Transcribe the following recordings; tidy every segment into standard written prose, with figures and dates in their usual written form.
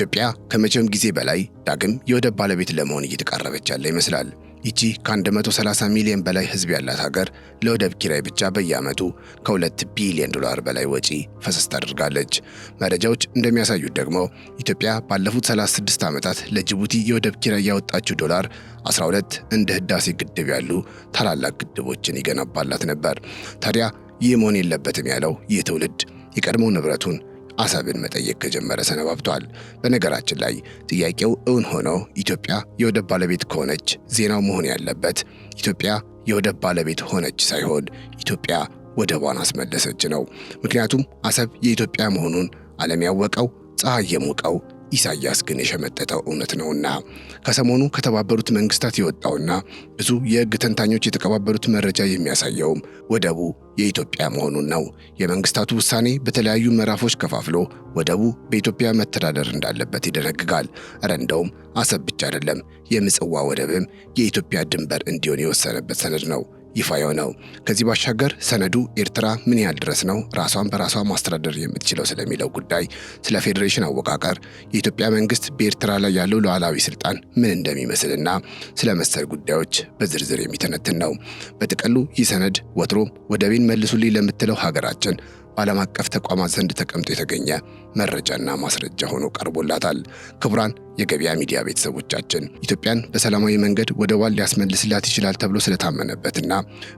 ኢትዮጵያ ከመቼም ጊዜ በላይ ዳግም የወደብ ባለቤት ለመሆን እየተቃረበች ያለ ይመስላል። ይቺ ከ130 ሚሊዮን በላይ ህዝብ ያላት ሀገር ለወደብ ኪራይ ብቻ በየዓመቱ ከ2 ቢሊዮን ዶላር በላይ ወጪ ፈሰስ ታደርጋለች። መረጃዎች እንደሚያሳዩት ደግሞ ኢትዮጵያ ባለፉት 36 ዓመታት ለጅቡቲ የወደብ ኪራይ ያወጣችው ዶላር 12 እንደ ህዳሴ ግድብ ያሉ ታላላቅ ግድቦችን ይገነባላት ነበር። ታዲያ ይህ መሆን የለበትም ያለው ይህ ትውልድ የቀድሞ ንብረቱን አሰብን መጠየቅ ከጀመረ ሰነባብቷል። በነገራችን ላይ ጥያቄው እውን ሆኖ ኢትዮጵያ የወደብ ባለቤት ከሆነች ዜናው መሆን ያለበት ኢትዮጵያ የወደብ ባለቤት ሆነች ሳይሆን ኢትዮጵያ ወደቧን አስመለሰች ነው። ምክንያቱም አሰብ የኢትዮጵያ መሆኑን ዓለም ያወቀው ፀሐይ የሞቀው ኢሳያስ ግን የሸመጠጠው እውነት ነውና ከሰሞኑ ከተባበሩት መንግስታት የወጣውና ብዙ የህግ ተንታኞች የተቀባበሉት መረጃ የሚያሳየውም ወደቡ የኢትዮጵያ መሆኑን ነው። የመንግስታቱ ውሳኔ በተለያዩ ምዕራፎች ከፋፍሎ ወደቡ በኢትዮጵያ መተዳደር እንዳለበት ይደነግጋል። እንደውም አሰብ ብቻ አይደለም፣ የምጽዋ ወደብም የኢትዮጵያ ድንበር እንዲሆን የወሰነበት ሰነድ ነው ይፋ የሆነው። ከዚህ ባሻገር ሰነዱ ኤርትራ ምን ያህል ድረስ ነው ራሷን በራሷ ማስተዳደር የምትችለው ስለሚለው ጉዳይ፣ ስለ ፌዴሬሽን አወቃቀር፣ የኢትዮጵያ መንግስት በኤርትራ ላይ ያለው ሉዓላዊ ስልጣን ምን እንደሚመስልና ስለ መሰል ጉዳዮች በዝርዝር የሚተነትን ነው። በጥቅሉ ይህ ሰነድ ወትሮም ወደቤን መልሱልኝ ለምትለው ሀገራችን በዓለም አቀፍ ተቋማት ዘንድ ተቀምጦ የተገኘ መረጃና ማስረጃ ሆኖ ቀርቦላታል። ክቡራን የገበያ ሚዲያ ቤተሰቦቻችን ኢትዮጵያን በሰላማዊ መንገድ ወደቧን ሊያስመልስላት ይችላል ተብሎ ስለታመነበትና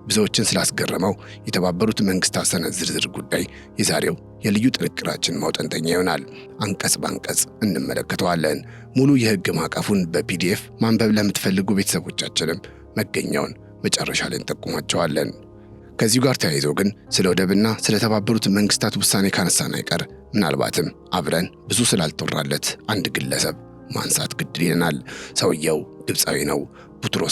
ብዙዎችን ስላስገረመው የተባበሩት መንግስታት ሰነድ ዝርዝር ጉዳይ የዛሬው የልዩ ጥንቅራችን ማውጠንጠኛ ይሆናል። አንቀጽ በአንቀጽ እንመለከተዋለን። ሙሉ የህግ ማዕቀፉን በፒዲኤፍ ማንበብ ለምትፈልጉ ቤተሰቦቻችንም መገኛውን መጨረሻ ላይ እንጠቁማቸዋለን። ከዚሁ ጋር ተያይዞ ግን ስለ ወደብና ስለ ተባበሩት መንግስታት ውሳኔ ካነሳን አይቀር ምናልባትም አብረን ብዙ ስላልተወራለት አንድ ግለሰብ ማንሳት ግድ ይለናል። ሰውየው ግብፃዊ ነው።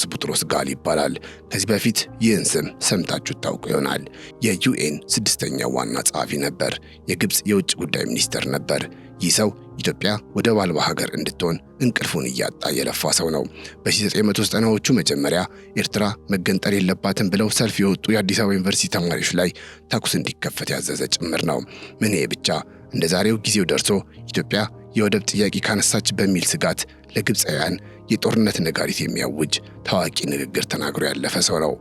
ቡጥሮስ ጋሊ ይባላል። ከዚህ በፊት ይህን ስም ሰምታችሁ ታውቁ ይሆናል። የዩኤን 6ኛው ዋና ጸሐፊ ነበር። የግብፅ የውጭ ጉዳይ ሚኒስትር ነበር። ይህ ሰው ኢትዮጵያ ወደብ አልባ ሀገር እንድትሆን እንቅልፉን እያጣ የለፋ ሰው ነው። በ1990ዎቹ መጀመሪያ ኤርትራ መገንጠል የለባትም ብለው ሰልፍ የወጡ የአዲስ አበባ ዩኒቨርሲቲ ተማሪዎች ላይ ተኩስ እንዲከፈት ያዘዘ ጭምር ነው። ምን ይሄ ብቻ እንደ ዛሬው ጊዜው ደርሶ ኢትዮጵያ የወደብ ጥያቄ ካነሳች በሚል ስጋት ለግብፃውያን የጦርነት ነጋሪት የሚያውጅ ታዋቂ ንግግር ተናግሮ ያለፈ ሰው ነው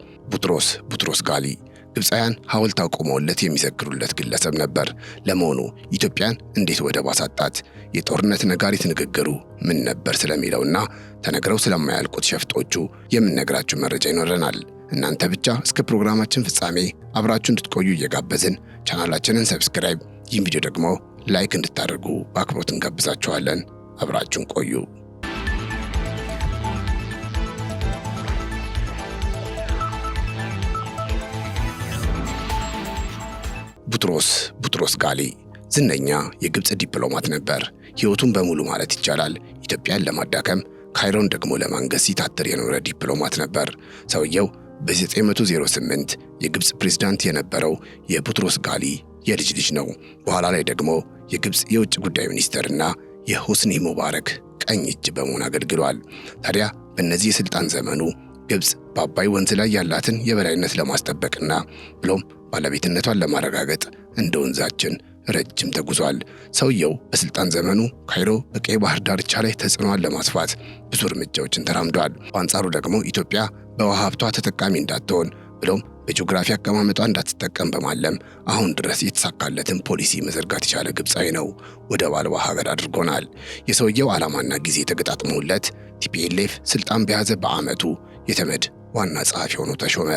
ቡጥሮስ ጋሊ። ግብፃውያን ሐውልት አቆመውለት የሚዘክሩለት ግለሰብ ነበር። ለመሆኑ ኢትዮጵያን እንዴት ወደብ አሳጣት? የጦርነት ነጋሪት ንግግሩ ምን ነበር ስለሚለውና ተነግረው ስለማያልቁት ሸፍጦቹ የምንነግራችሁ መረጃ ይኖረናል። እናንተ ብቻ እስከ ፕሮግራማችን ፍጻሜ አብራችሁ እንድትቆዩ እየጋበዝን ቻናላችንን ሰብስክራይብ፣ ይህን ቪዲዮ ደግሞ ላይክ እንድታደርጉ በአክብሮት እንጋብዛችኋለን። አብራችሁን ቆዩ። ቡጥሮስ ጋሊ ዝነኛ የግብፅ ዲፕሎማት ነበር። ሕይወቱን በሙሉ ማለት ይቻላል ኢትዮጵያን ለማዳከም ካይሮን ደግሞ ለማንገስ ሲታትር የኖረ ዲፕሎማት ነበር። ሰውየው በ908 የግብፅ ፕሬዝዳንት የነበረው የቡጥሮስ ጋሊ የልጅ ልጅ ነው። በኋላ ላይ ደግሞ የግብፅ የውጭ ጉዳይ ሚኒስትርና የሆስኒ ሙባረክ ቀኝ እጅ በመሆን አገልግሏል። ታዲያ በእነዚህ የስልጣን ዘመኑ ግብፅ በአባይ ወንዝ ላይ ያላትን የበላይነት ለማስጠበቅና ብሎም ባለቤትነቷን ለማረጋገጥ እንደ ወንዛችን ረጅም ተጉዟል። ሰውየው በስልጣን ዘመኑ ካይሮ በቀይ ባህር ዳርቻ ላይ ተጽዕኖዋን ለማስፋት ብዙ እርምጃዎችን ተራምዷል። በአንጻሩ ደግሞ ኢትዮጵያ በውሃ ሀብቷ ተጠቃሚ እንዳትሆን ብሎም በጂኦግራፊ አቀማመጧ እንዳትጠቀም በማለም አሁን ድረስ የተሳካለትን ፖሊሲ መዘርጋት የቻለ ግብፃዊ ነው። ወደብ አልባ ሀገር አድርጎናል። የሰውየው ዓላማና ጊዜ ተገጣጥሞለት ቲፒኤልኤፍ ስልጣን በያዘ በዓመቱ የተመድ ዋና ጸሐፊ ሆኖ ተሾመ።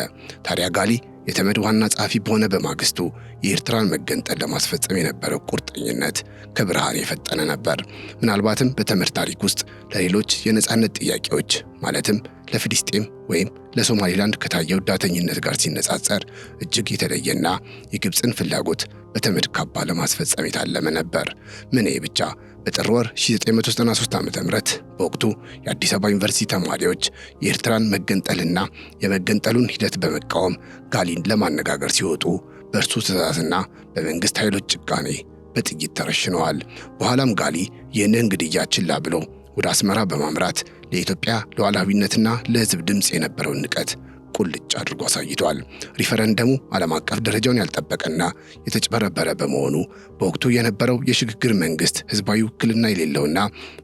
ታዲያ ጋሊ የተመድ ዋና ጸሐፊ በሆነ በማግስቱ የኤርትራን መገንጠል ለማስፈጸም የነበረው ቁርጠኝነት ከብርሃን የፈጠነ ነበር። ምናልባትም በተመድ ታሪክ ውስጥ ለሌሎች የነጻነት ጥያቄዎች ማለትም ለፍልስጤም ወይም ለሶማሊላንድ ከታየው ዳተኝነት ጋር ሲነጻጸር እጅግ የተለየና የግብፅን ፍላጎት በተመድ ካባ ለማስፈጸም የታለመ ነበር። ምን ይሄ ብቻ በጥር ወር 1993 ዓ.ም በወቅቱ የአዲስ አበባ ዩኒቨርሲቲ ተማሪዎች የኤርትራን መገንጠልና የመገንጠሉን ሂደት በመቃወም ጋሊን ለማነጋገር ሲወጡ በእርሱ ትዕዛዝና በመንግስት ኃይሎች ጭካኔ በጥይት ተረሽነዋል። በኋላም ጋሊ ይህንን ግድያ ችላ ብሎ ወደ አስመራ በማምራት ለኢትዮጵያ ሉዓላዊነትና ለሕዝብ ድምፅ የነበረውን ንቀት ቁልጭ አድርጎ አሳይቷል። ሪፈረንደሙ ዓለም አቀፍ ደረጃውን ያልጠበቀና የተጭበረበረ በመሆኑ በወቅቱ የነበረው የሽግግር መንግስት ህዝባዊ ውክልና የሌለውና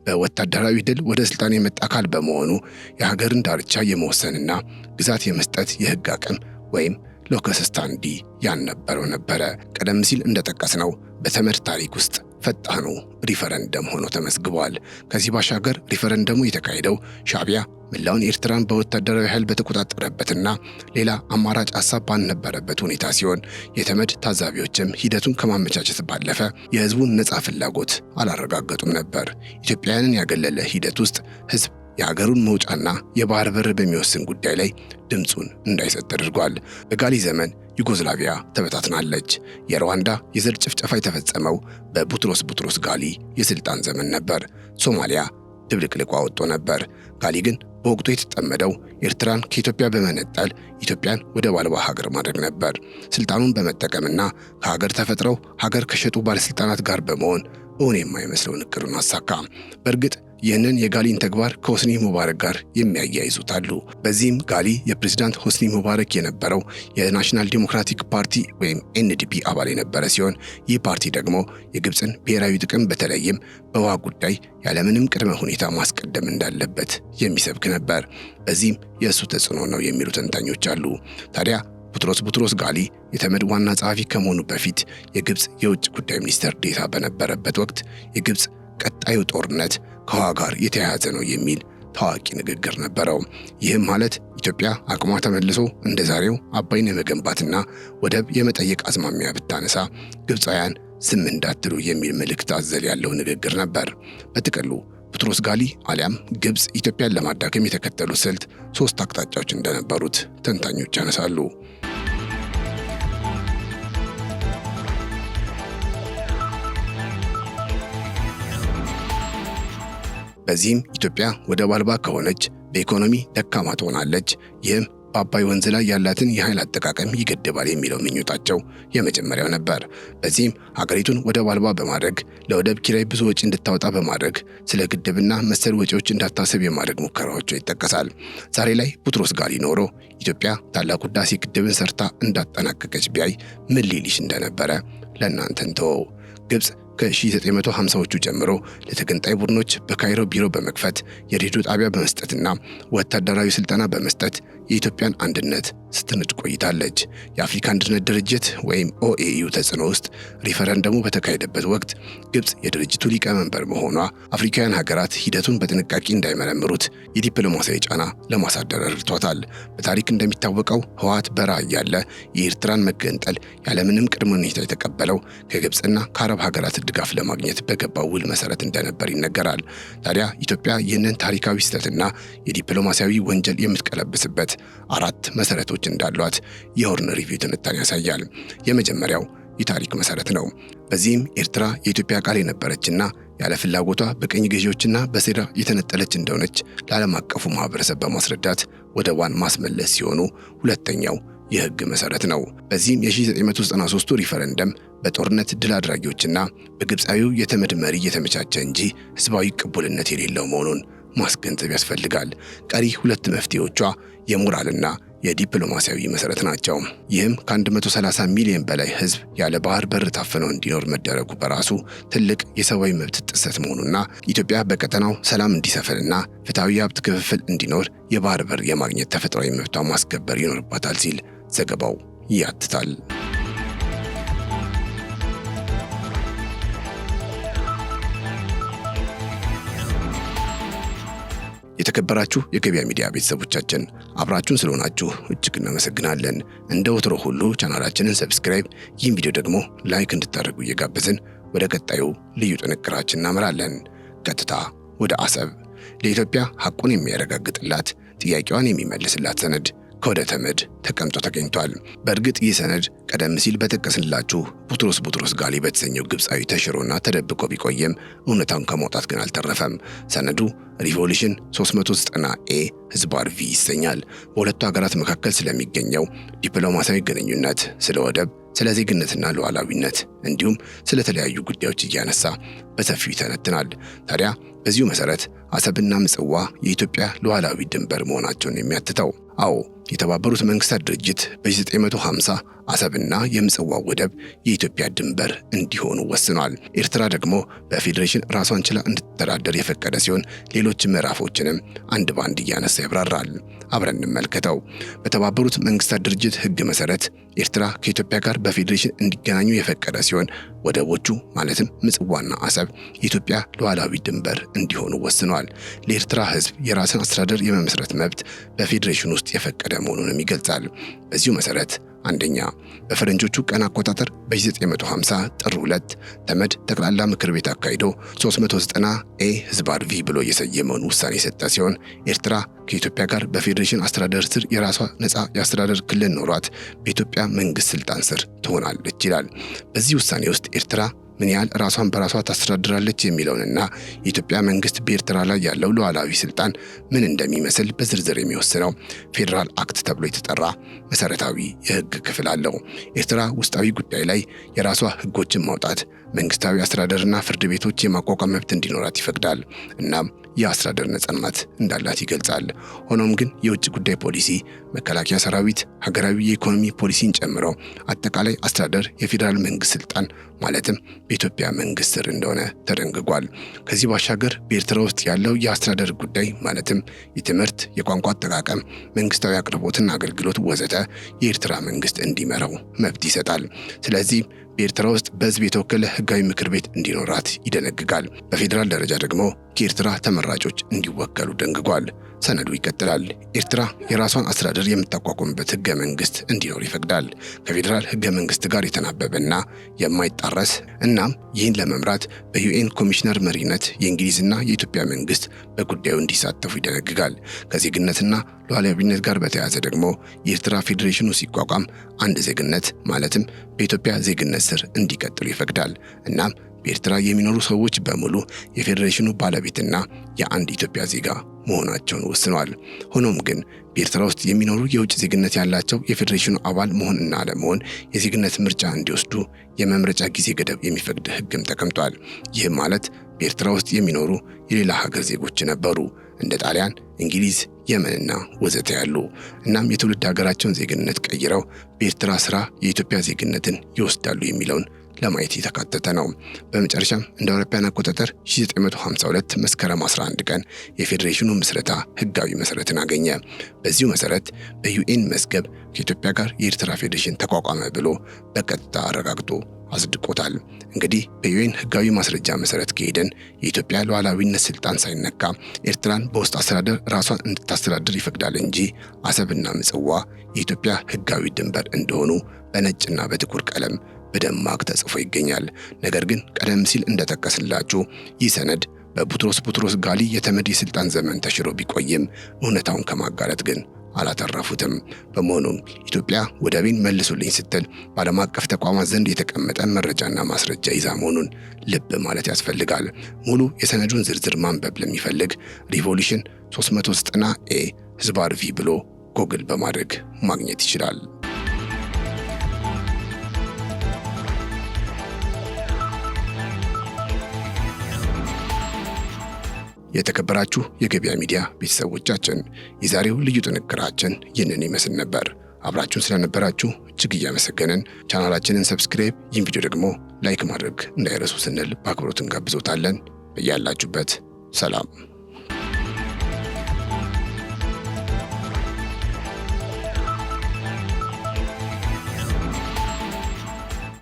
በወታደራዊ ድል ወደ ስልጣን የመጣ አካል በመሆኑ የሀገርን ዳርቻ የመወሰንና ግዛት የመስጠት የህግ አቅም ወይም ሎከስ ስታንዲ ያልነበረው ነበረ። ቀደም ሲል እንደጠቀስነው በተመድ ታሪክ ውስጥ ፈጣኑ ሪፈረንደም ሆኖ ተመዝግቧል። ከዚህ ባሻገር ሪፈረንደሙ የተካሄደው ሻዕቢያ መላውን ኤርትራን በወታደራዊ ኃይል በተቆጣጠረበትና ሌላ አማራጭ ሐሳብ ባልነበረበት ሁኔታ ሲሆን የተመድ ታዛቢዎችም ሂደቱን ከማመቻቸት ባለፈ የህዝቡን ነፃ ፍላጎት አላረጋገጡም ነበር። ኢትዮጵያውያንን ያገለለ ሂደት ውስጥ ህዝብ የሀገሩን መውጫና የባህር በር በሚወስን ጉዳይ ላይ ድምፁን እንዳይሰጥ ተደርጓል። በጋሊ ዘመን ዩጎዝላቪያ ተበታትናለች። የሩዋንዳ የዘር ጭፍጨፋ የተፈጸመው በቡትሮስ ጋሊ የስልጣን ዘመን ነበር። ሶማሊያ ድብልቅልቋ ወጥቶ ነበር። ጋሊ ግን በወቅቱ የተጠመደው ኤርትራን ከኢትዮጵያ በመነጠል ኢትዮጵያን ወደብ አልባ ሀገር ማድረግ ነበር። ስልጣኑን በመጠቀምና ከሀገር ተፈጥረው ሀገር ከሸጡ ባለስልጣናት ጋር በመሆን እውን የማይመስለውን እቅዱን አሳካ። በእርግጥ ይህንን የጋሊን ተግባር ከሆስኒ ሙባረክ ጋር የሚያያይዙት አሉ። በዚህም ጋሊ የፕሬዝዳንት ሆስኒ ሙባረክ የነበረው የናሽናል ዲሞክራቲክ ፓርቲ ወይም ኤንዲፒ አባል የነበረ ሲሆን ይህ ፓርቲ ደግሞ የግብፅን ብሔራዊ ጥቅም በተለይም በውሃ ጉዳይ ያለምንም ቅድመ ሁኔታ ማስቀደም እንዳለበት የሚሰብክ ነበር። በዚህም የእሱ ተጽዕኖ ነው የሚሉ ተንታኞች አሉ። ታዲያ ቡትሮስ ጋሊ የተመድ ዋና ጸሐፊ ከመሆኑ በፊት የግብፅ የውጭ ጉዳይ ሚኒስትር ዴታ በነበረበት ወቅት የግብፅ ቀጣዩ ጦርነት ከውሃ ጋር የተያያዘ ነው የሚል ታዋቂ ንግግር ነበረው። ይህም ማለት ኢትዮጵያ አቅሟ ተመልሶ እንደ ዛሬው አባይን የመገንባትና ወደብ የመጠየቅ አዝማሚያ ብታነሳ ግብፃውያን ዝም እንዳትሉ የሚል መልእክት አዘል ያለው ንግግር ነበር። በጥቅሉ ቡትሮስ ጋሊ አሊያም ግብፅ ኢትዮጵያን ለማዳከም የተከተሉት ስልት 3 አቅጣጫዎች እንደነበሩት ተንታኞች ያነሳሉ። በዚህም ኢትዮጵያ ወደብ አልባ ከሆነች በኢኮኖሚ ደካማ ትሆናለች። ይህም በአባይ ወንዝ ላይ ያላትን የኃይል አጠቃቀም ይገድባል የሚለው ምኞታቸው የመጀመሪያው ነበር። በዚህም ሀገሪቱን ወደብ አልባ በማድረግ ለወደብ ኪራይ ብዙ ወጪ እንድታወጣ በማድረግ ስለ ግድብና መሰል ወጪዎች እንዳታሰብ የማድረግ ሙከራዎቹ ይጠቀሳል። ዛሬ ላይ ቡትሮስ ጋሊ ኖሮ ኢትዮጵያ ታላቁ ህዳሴ ግድብን ሰርታ እንዳጠናቀቀች ቢያይ ምን ሊልሽ እንደነበረ ለእናንተ እንተወው። ግብፅ ከ1950ዎቹ ጀምሮ ለተገንጣይ ቡድኖች በካይሮ ቢሮ በመክፈት የሬዲዮ ጣቢያ በመስጠትና ወታደራዊ ስልጠና በመስጠት የኢትዮጵያን አንድነት ስትንድ ቆይታለች። የአፍሪካ አንድነት ድርጅት ወይም ኦኤዩ ተጽዕኖ ውስጥ ሪፈረንደሙ በተካሄደበት ወቅት ግብፅ የድርጅቱ ሊቀመንበር መሆኗ አፍሪካውያን ሀገራት ሂደቱን በጥንቃቄ እንዳይመረምሩት የዲፕሎማሲያዊ ጫና ለማሳደር ረድቷታል። በታሪክ እንደሚታወቀው ህወሓት በረሃ እያለ የኤርትራን መገንጠል ያለምንም ቅድመ ሁኔታ የተቀበለው ከግብፅና ከአረብ ሀገራት ድጋፍ ለማግኘት በገባው ውል መሰረት እንደነበር ይነገራል። ታዲያ ኢትዮጵያ ይህንን ታሪካዊ ስህተትና የዲፕሎማሲያዊ ወንጀል የምትቀለብስበት 4 መሰረቶች እንዳሏት የሆርን ሪቪው ትንታኔ ያሳያል። የመጀመሪያው የታሪክ መሰረት ነው። በዚህም ኤርትራ የኢትዮጵያ አካል የነበረችና ያለ ፍላጎቷ በቀኝ ገዢዎችና በሴራ የተነጠለች እንደሆነች ለዓለም አቀፉ ማህበረሰብ በማስረዳት ወደቧን ማስመለስ ሲሆኑ፣ ሁለተኛው የህግ መሰረት ነው። በዚህም የ1993 ሪፈረንደም በጦርነት ድል አድራጊዎችና በግብፃዊው የተመድ መሪ የተመቻቸ እንጂ ህዝባዊ ቅቡልነት የሌለው መሆኑን ማስገንዘብ ያስፈልጋል። ቀሪ 2 መፍትሄዎቿ የሞራልና የዲፕሎማሲያዊ መሰረት ናቸው። ይህም ከ130 ሚሊዮን በላይ ህዝብ ያለ ባህር በር ታፍነው እንዲኖር መደረጉ በራሱ ትልቅ የሰብአዊ መብት ጥሰት መሆኑና ኢትዮጵያ በቀጠናው ሰላም እንዲሰፍንና ፍትሐዊ ሀብት ክፍፍል እንዲኖር የባህር በር የማግኘት ተፈጥሯዊ መብቷን ማስከበር ይኖርባታል ሲል ዘገባው ያትታል። የተከበራችሁ የገበያ ሚዲያ ቤተሰቦቻችን አብራችሁን ስለሆናችሁ እጅግ እናመሰግናለን። እንደ ወትሮ ሁሉ ቻናላችንን ሰብስክራይብ፣ ይህን ቪዲዮ ደግሞ ላይክ እንድታደርጉ እየጋበዝን ወደ ቀጣዩ ልዩ ጥንቅራችን እናመራለን። ቀጥታ ወደ አሰብ። ለኢትዮጵያ ሐቁን የሚያረጋግጥላት ጥያቄዋን የሚመልስላት ሰነድ ከወደ ተመድ ተቀምጦ ተገኝቷል። በእርግጥ ይህ ሰነድ ቀደም ሲል በጠቀስንላችሁ ቡትሮስ ጋሊ በተሰኘው ግብፃዊ ተሽሮና ተደብቆ ቢቆየም እውነታውን ከመውጣት ግን አልተረፈም። ሰነዱ ሪቮሉሽን 390A ህዝባር ቪ ይሰኛል። በሁለቱ ሀገራት መካከል ስለሚገኘው ዲፕሎማሲያዊ ግንኙነት፣ ስለ ወደብ፣ ስለ ዜግነትና ሉዓላዊነት እንዲሁም ስለተለያዩ ጉዳዮች እያነሳ በሰፊው ይተነትናል። ታዲያ በዚሁ መሰረት አሰብና ምጽዋ የኢትዮጵያ ሉዓላዊ ድንበር መሆናቸውን የሚያትተው አዎ የተባበሩት መንግስታት ድርጅት በ1950 አሰብና የምጽዋ ወደብ የኢትዮጵያ ድንበር እንዲሆኑ ወስኗል። ኤርትራ ደግሞ በፌዴሬሽን ራሷን ችላ እንድትተዳደር የፈቀደ ሲሆን ሌሎች ምዕራፎችንም አንድ ባንድ እያነሳ ያብራራል። አብረን እንመልከተው። በተባበሩት መንግስታት ድርጅት ሕግ መሰረት ኤርትራ ከኢትዮጵያ ጋር በፌዴሬሽን እንዲገናኙ የፈቀደ ሲሆን ወደቦቹ ማለትም ምጽዋና አሰብ የኢትዮጵያ ሉዓላዊ ድንበር እንዲሆኑ ወስኗል። ለኤርትራ ሕዝብ የራስን አስተዳደር የመመስረት መብት በፌዴሬሽን ውስጥ የፈቀደ መሆኑንም ይገልጻል። በዚሁ መሰረት አንደኛ በፈረንጆቹ ቀን አቆጣጠር በ1950 ጥር 2 ተመድ ጠቅላላ ምክር ቤት አካሂዶ 390 ኤ ህዝባር ቪ ብሎ የሰየመውን ውሳኔ የሰጠ ሲሆን ኤርትራ ከኢትዮጵያ ጋር በፌዴሬሽን አስተዳደር ስር የራሷ ነፃ የአስተዳደር ክልል ኖሯት በኢትዮጵያ መንግስት ስልጣን ስር ትሆናለች ይላል። በዚህ ውሳኔ ውስጥ ኤርትራ ምን ያህል ራሷን በራሷ ታስተዳድራለች የሚለውንና የኢትዮጵያ መንግስት በኤርትራ ላይ ያለው ሉዓላዊ ስልጣን ምን እንደሚመስል በዝርዝር የሚወስነው ፌዴራል አክት ተብሎ የተጠራ መሰረታዊ የህግ ክፍል አለው። ኤርትራ ውስጣዊ ጉዳይ ላይ የራሷ ህጎችን ማውጣት፣ መንግስታዊ አስተዳደርና ፍርድ ቤቶች የማቋቋም መብት እንዲኖራት ይፈቅዳል። እናም የአስተዳደር ነጻነት እንዳላት ይገልጻል። ሆኖም ግን የውጭ ጉዳይ ፖሊሲ፣ መከላከያ ሰራዊት፣ ሀገራዊ የኢኮኖሚ ፖሊሲን ጨምሮ አጠቃላይ አስተዳደር የፌዴራል መንግስት ስልጣን ማለትም በኢትዮጵያ መንግስት ስር እንደሆነ ተደንግጓል። ከዚህ ባሻገር በኤርትራ ውስጥ ያለው የአስተዳደር ጉዳይ ማለትም የትምህርት፣ የቋንቋ አጠቃቀም፣ መንግስታዊ አቅርቦትና አገልግሎት ወዘተ የኤርትራ መንግስት እንዲመራው መብት ይሰጣል። ስለዚህ በኤርትራ ውስጥ በህዝብ የተወከለ ህጋዊ ምክር ቤት እንዲኖራት ይደነግጋል። በፌዴራል ደረጃ ደግሞ ከኤርትራ ተመራጮች እንዲወከሉ ደንግጓል። ሰነዱ ይቀጥላል። ኤርትራ የራሷን አስተዳደር የምታቋቁምበት ህገ መንግስት እንዲኖር ይፈቅዳል። ከፌዴራል ህገ መንግስት ጋር የተናበበና የማይጣረስ እናም ይህን ለመምራት በዩኤን ኮሚሽነር መሪነት የእንግሊዝና የኢትዮጵያ መንግስት በጉዳዩ እንዲሳተፉ ይደነግጋል። ከዜግነትና ሉዓላዊነት ጋር በተያያዘ ደግሞ የኤርትራ ፌዴሬሽኑ ሲቋቋም አንድ ዜግነት ማለትም በኢትዮጵያ ዜግነት ስር እንዲቀጥሉ ይፈቅዳል። እናም በኤርትራ የሚኖሩ ሰዎች በሙሉ የፌዴሬሽኑ ባለቤትና የአንድ ኢትዮጵያ ዜጋ መሆናቸውን ወስኗል። ሆኖም ግን በኤርትራ ውስጥ የሚኖሩ የውጭ ዜግነት ያላቸው የፌዴሬሽኑ አባል መሆንና አለመሆን የዜግነት ምርጫ እንዲወስዱ የመምረጫ ጊዜ ገደብ የሚፈቅድ ህግም ተቀምጧል። ይህም ማለት በኤርትራ ውስጥ የሚኖሩ የሌላ ሀገር ዜጎች ነበሩ እንደ ጣሊያን፣ እንግሊዝ፣ የመንና ወዘተ ያሉ። እናም የትውልድ ሀገራቸውን ዜግነት ቀይረው በኤርትራ ስራ የኢትዮጵያ ዜግነትን ይወስዳሉ የሚለውን ለማየት የተካተተ ነው። በመጨረሻም እንደ አውሮፓውያን አቆጣጠር 1952 መስከረም 11 ቀን የፌዴሬሽኑ ምስረታ ህጋዊ መሰረትን አገኘ። በዚሁ መሰረት በዩኤን መዝገብ ከኢትዮጵያ ጋር የኤርትራ ፌዴሬሽን ተቋቋመ ብሎ በቀጥታ አረጋግጦ አጽድቆታል። እንግዲህ በዩኤን ህጋዊ ማስረጃ መሰረት ከሄደን የኢትዮጵያ ሉዓላዊነት ስልጣን ሳይነካ ኤርትራን በውስጥ አስተዳደር ራሷን እንድታስተዳድር ይፈቅዳል እንጂ አሰብና ምጽዋ የኢትዮጵያ ህጋዊ ድንበር እንደሆኑ በነጭና በጥቁር ቀለም በደማቅ ተጽፎ ይገኛል። ነገር ግን ቀደም ሲል እንደጠቀስላችሁ ይህ ሰነድ በቡትሮስ ጋሊ የተመድ የስልጣን ዘመን ተሽሮ ቢቆይም እውነታውን ከማጋለጥ ግን አላተረፉትም። በመሆኑም ኢትዮጵያ ወደቤን መልሱልኝ ስትል በዓለም አቀፍ ተቋማት ዘንድ የተቀመጠ መረጃና ማስረጃ ይዛ መሆኑን ልብ ማለት ያስፈልጋል። ሙሉ የሰነዱን ዝርዝር ማንበብ ለሚፈልግ ሪቮሉሽን 390 ኤ ህዝባር ቪ ብሎ ጎግል በማድረግ ማግኘት ይችላል። የተከበራችሁ የገበያ ሚዲያ ቤተሰቦቻችን የዛሬው ልዩ ጥንቅራችን ይህንን ይመስል ነበር። አብራችሁን ስለነበራችሁ እጅግ እያመሰገንን ቻናላችንን ሰብስክራይብ፣ ይህን ቪዲዮ ደግሞ ላይክ ማድረግ እንዳይረሱ ስንል በአክብሮት እንጋብዞታለን። በያላችሁበት ሰላም